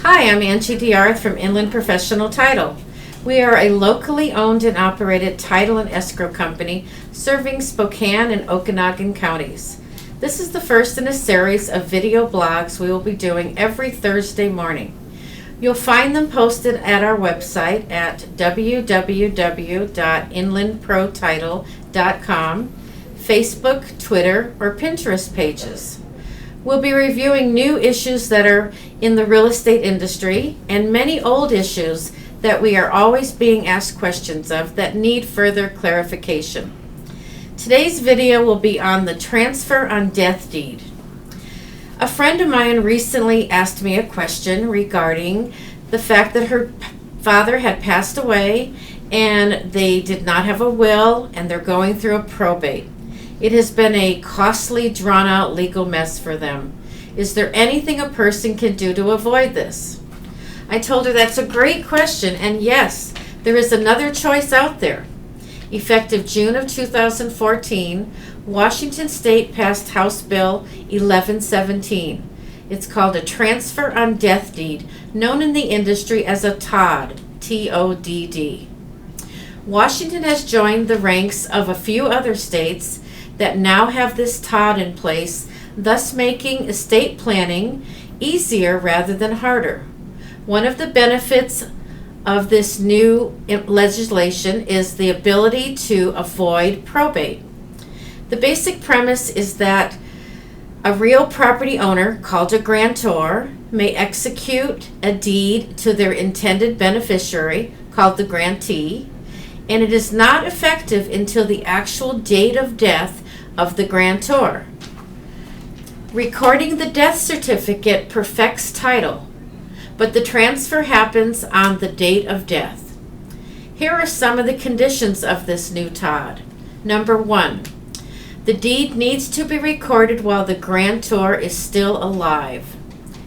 Hi, I'm Angie DeArth from Inland Professional Title. We are a locally owned and operated title and escrow company serving Spokane and Okanagan counties. This is the first in a series of video blogs we will be doing every Thursday morning. You'll find them posted at our website at www.inlandprotitle.com, Facebook, Twitter, or Pinterest pages. We'll be reviewing new issues that are in the real estate industry and many old issues that we are always being asked questions of that need further clarification. Today's video will be on the transfer on death deed. A friend of mine recently asked me a question regarding the fact that her father had passed away and they did not have a will and they're going through a probate. It has been a costly, drawn-out legal mess for them. Is there anything a person can do to avoid this? I told her that's a great question, and yes, there is another choice out there. Effective June of 2014, Washington State passed House Bill 1117. It's called a transfer on death deed, known in the industry as a TOD, T-O-D-D. Washington has joined the ranks of a few other states that now have this TOD in place, thus making estate planning easier rather than harder. One of the benefits of this new legislation is the ability to avoid probate. The basic premise is that a real property owner, called a grantor, may execute a deed to their intended beneficiary, called the grantee, and it is not effective until the actual date of death of the grantor. Recording the death certificate perfects title, but the transfer happens on the date of death. Here are some of the conditions of this new TOD. Number 1, the deed needs to be recorded while the grantor is still alive.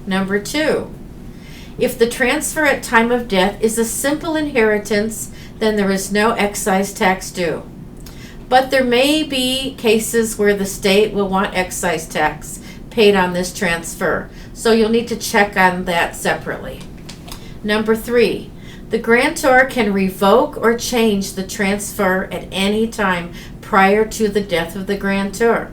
Number 2, if the transfer at time of death is a simple inheritance, then there is no excise tax due. But there may be cases where the state will want excise tax paid on this transfer, so you'll need to check on that separately. Number 3, the grantor can revoke or change the transfer at any time prior to the death of the grantor.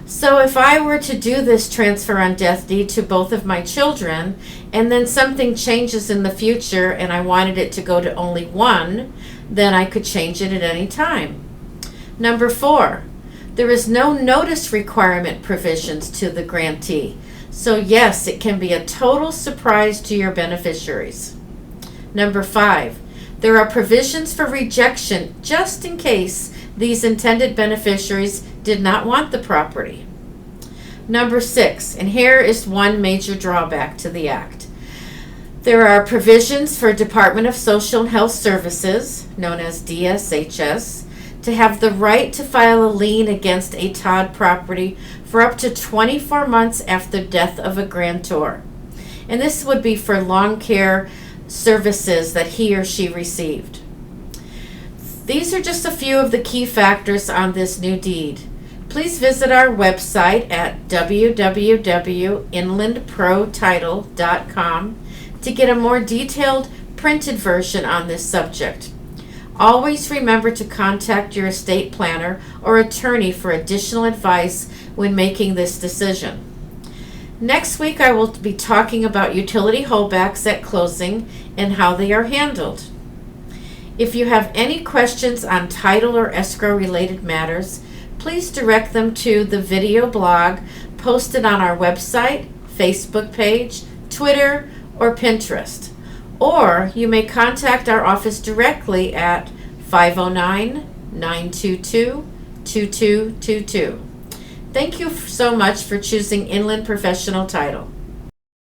So if I were to do this transfer on death deed to both of my children, and then something changes in the future and I wanted it to go to only one, then I could change it at any time. Number 4, there is no notice requirement provisions to the grantee. So yes, it can be a total surprise to your beneficiaries. Number 5, there are provisions for rejection just in case these intended beneficiaries did not want the property. Number 6, and here is one major drawback to the act. There are provisions for Department of Social and Health Services, known as DSHS, to have the right to file a lien against a TOD property for up to 24 months after death of a grantor. And this would be for long care services that he or she received. These are just a few of the key factors on this new deed. Please visit our website at www.inlandprotitle.com to get a more detailed printed version on this subject. Always remember to contact your estate planner or attorney for additional advice when making this decision. Next week I will be talking about utility holdbacks at closing and how they are handled. If you have any questions on title or escrow related matters, please direct them to the video blog posted on our website, Facebook page, Twitter, or Pinterest. Or you may contact our office directly at 509-922-2222. Thank you so much for choosing Inland Professional Title.